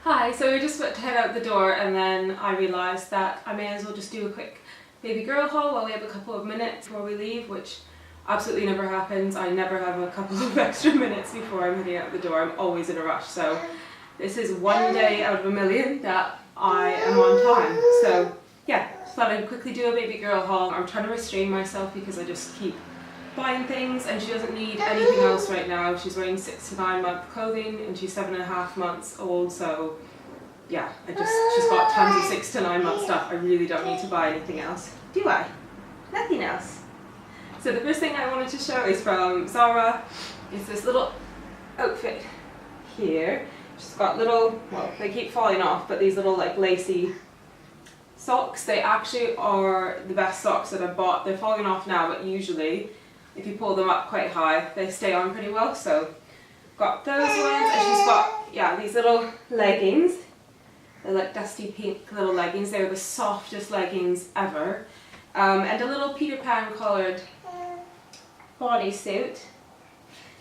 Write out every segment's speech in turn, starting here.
Hi, so we just went to head out the door and then I realised that I may as well just do a quick baby girl haul while we have a couple of minutes before we leave, which absolutely never happens. I never have a couple of extra minutes before I'm heading out the door. I'm always in a rush, so this is one day out of a million that I am on time. So yeah, just thought I'd quickly do a baby girl haul. I'm trying to restrain myself because I just keep buying things and she doesn't need anything else right now. She's wearing 6 to 9 month clothing and she's 7.5 months old, so yeah, she's got tons of 6 to 9 month stuff. I really don't need to buy anything else. Do I? Nothing else. So the first thing I wanted to show is from Zara. It's this little outfit here. She's got little, well, they keep falling off, but these little like lacy socks. They actually are the best socks that I've bought. They're falling off now, but usually if you pull them up quite high, they stay on pretty well. So got those ones, and she's got, yeah, these little leggings. They're like dusty pink little leggings. They're the softest leggings ever. And a little Peter Pan collared bodysuit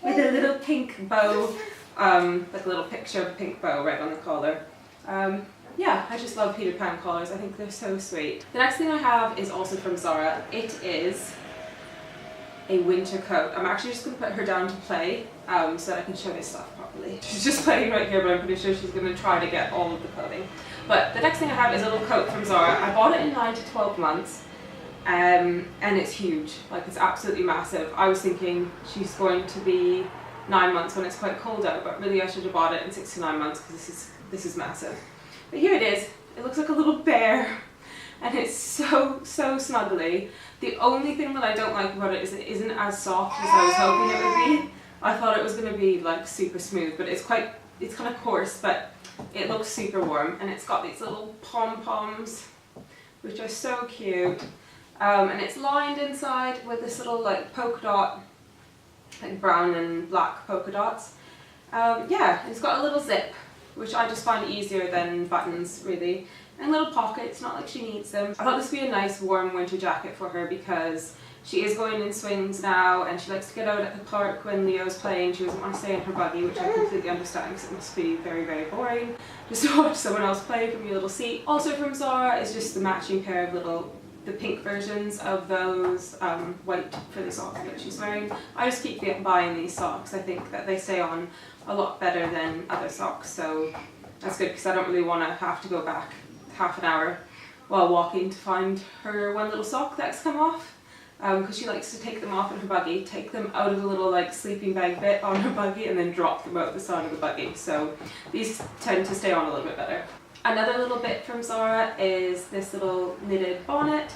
with a little pink bow, like a little picture of a pink bow right on the collar. Yeah, I just love Peter Pan collars. I think they're so sweet. The next thing I have is also from Zara. It is a winter coat. I'm actually just going to put her down to play so that I can show this stuff properly. She's just playing right here, but I'm pretty sure she's going to try to get all of the clothing. But the next thing I have is a little coat from Zara. I bought it in 9 to 12 months and it's huge. Like, it's absolutely massive. I was thinking she's going to be 9 months when it's quite cold out, but really I should have bought it in 6 to 9 months because this is massive. But here it is. It looks like a little bear and it's so snuggly. The only thing that I don't like about it is it isn't as soft as I was hoping it would be. I thought it was going to be like super smooth, but it's kind of coarse, but it looks super warm, and it's got these little pom-poms which are so cute, and it's lined inside with this little like polka dot, like brown and black polka dots. Yeah, it's got a little zip, which I just find easier than buttons really, and little pockets, not like she needs them. I thought this would be a nice warm winter jacket for her because she is going in swings now and she likes to get out at the park when Leo's playing. She doesn't want to stay in her buggy, which I completely understand because it must be very boring just to watch someone else play from your little seat. Also from Zara is just the matching pair of the pink versions of those white frilly socks that she's wearing. I just keep buying these socks. I think that they stay on a lot better than other socks, so that's good because I don't really want to have to go back half an hour while walking to find her one little sock that's come off, because she likes to take them off in her buggy, take them out of the little like sleeping bag bit on her buggy and then drop them out the side of the buggy, so these tend to stay on a little bit better. Another little bit from Zara is this little knitted bonnet.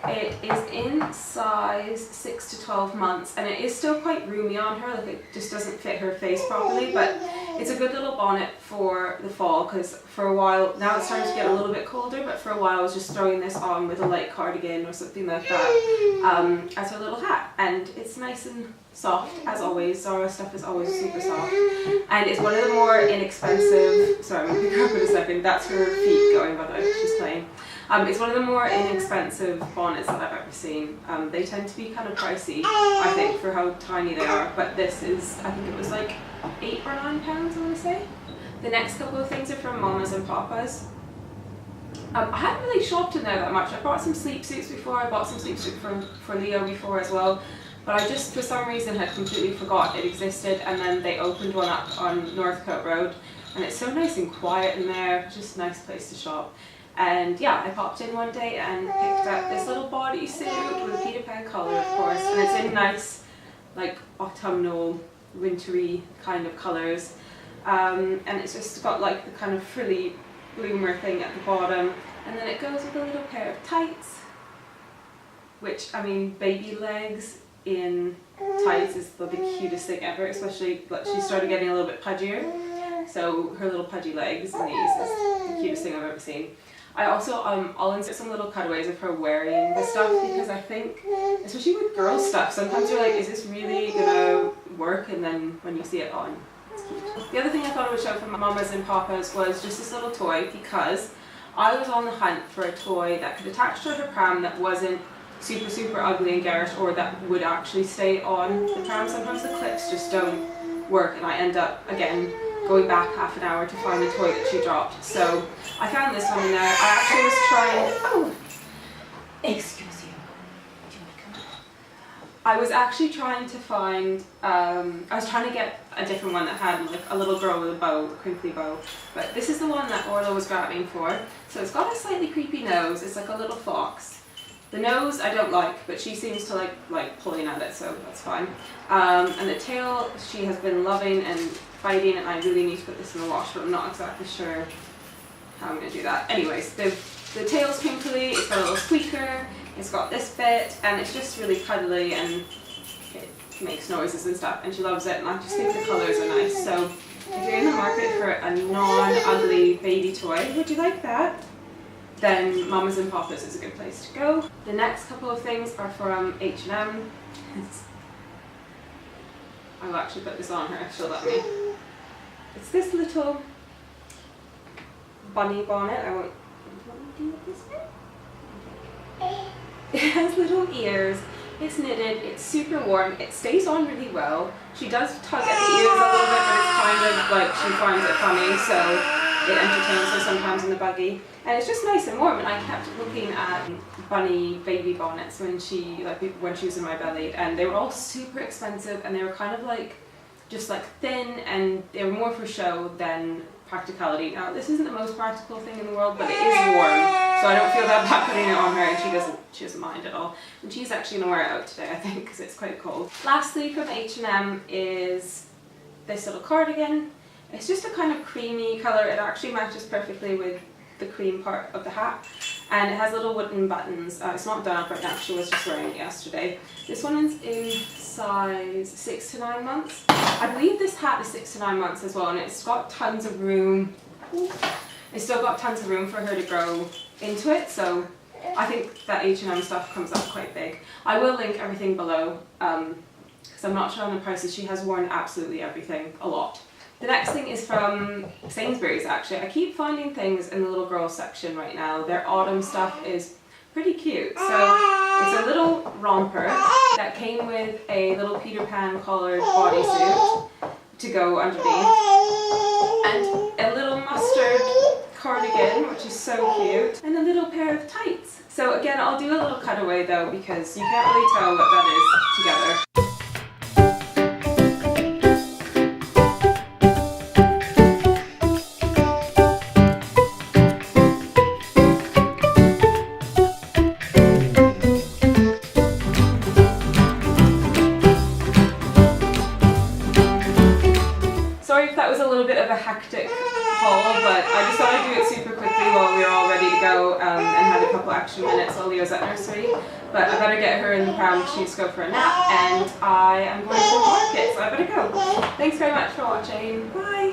It is in size 6 to 12 months and it is still quite roomy on her, like it just doesn't fit her face properly, but it's a good little bonnet for the fall because for a while, now it's starting to get a little bit colder, but for a while I was just throwing this on with a light cardigan or something like that as her little hat, and it's nice and soft as always. Zara stuff is always super soft, and it's one of the more inexpensive, sorry I'm going to pick her up in a second, that's her feet going by the way, she's playing. It's one of the more inexpensive bonnets that I've ever seen. They tend to be kind of pricey, I think, for how tiny they are, but this is, I think it was like £8 or £9 I want to say. The next couple of things are from Mamas and Papas. I haven't really shopped in there that much. I bought some sleep suits before, I bought some sleep suits for Leo before as well, but I just for some reason had completely forgot it existed, and then they opened one up on Northcote Road and it's so nice and quiet in there, just a nice place to shop. And yeah, I popped in one day and picked up this little bodysuit with a Peter Pan collar, of course, and it's in nice like autumnal wintry kind of colours, and it's just got like the kind of frilly bloomer thing at the bottom, and then it goes with a little pair of tights, which, I mean, baby legs in tights is the cutest thing ever, especially like she started getting a little bit pudgier, so her little pudgy legs in these is the cutest thing I've ever seen. I also, I'll insert some little cutaways of her wearing this stuff because I think, especially with girl stuff, sometimes you're like, is this really gonna work? And then when you see it on, it's cute. The other thing I thought I would show from Mamas and Papas was just this little toy, because I was on the hunt for a toy that could attach to her pram that wasn't super ugly and garish, or that would actually stay on the pram. Sometimes the clips just don't work and I end up, again, going back half an hour to find the toy that she dropped. So I found this one in there. I actually was trying, oh, excuse you. Do you want to come up? I was actually trying to find, I was trying to get a different one that had like a little girl with a bow, a crinkly bow. But this is the one that Orla was grabbing for. So it's got a slightly creepy nose. It's like a little fox. The nose I don't like, but she seems to like pulling at it, so that's fine. And the tail she has been loving and fighting, and I really need to put this in the wash, but I'm not exactly sure how I'm going to do that. Anyways, the tail's crinkly, it's got a little squeaker, it's got this bit, and it's just really cuddly and it makes noises and stuff, and she loves it, and I just think the colours are nice. So if you're in the market for a non-ugly baby toy, would you like that? Then Mamas and Papa's is a good place to go. The next couple of things are from H&M. I will actually put this on her if she'll let me. It's this little bunny bonnet. I won't do it this way. It has little ears. It's knitted, it's super warm, it stays on really well. She does tug at the ears a little bit, but it's kind of like she finds it funny, so it entertains her sometimes in the buggy. And it's just nice and warm, and I kept looking at bunny baby bonnets when she was in my belly, and they were all super expensive, and they were kind of like just like thin, and they were more for show than practicality. Now this isn't the most practical thing in the world, but it is warm, so I don't feel that bad putting it on her, and she doesn't mind at all. And she's actually going to wear it out today, I think, because it's quite cold. Lastly from H&M is this little cardigan. It's just a kind of creamy colour. It actually matches perfectly with the cream part of the hat, and it has little wooden buttons. It's not done up right now, she was just wearing it yesterday. This one is in size 6 to 9 months. I believe this hat is 6 to 9 months as well, and it's got tons of room. It's still got tons of room for her to grow into it, so I think that H&M stuff comes up quite big. I will link everything below, because I'm not sure on the prices. She has worn absolutely everything, a lot. The next thing is from Sainsbury's, actually. I keep finding things in the little girl section right now. Their autumn stuff is pretty cute. So it's a little romper that came with a little Peter Pan collared bodysuit to go underneath, and a little mustard cardigan, which is so cute, and a little pair of tights. So again, I'll do a little cutaway though, because you can't really tell what that is together. Sorry if that was a little bit of a hectic haul, but I just thought I'd do it super quickly while we were all ready to go, and had a couple extra minutes while Leo's at nursery. But I better get her in the pram. She needs to go for a nap, and I am going to the market, so I better go. Thanks very much for watching. Bye!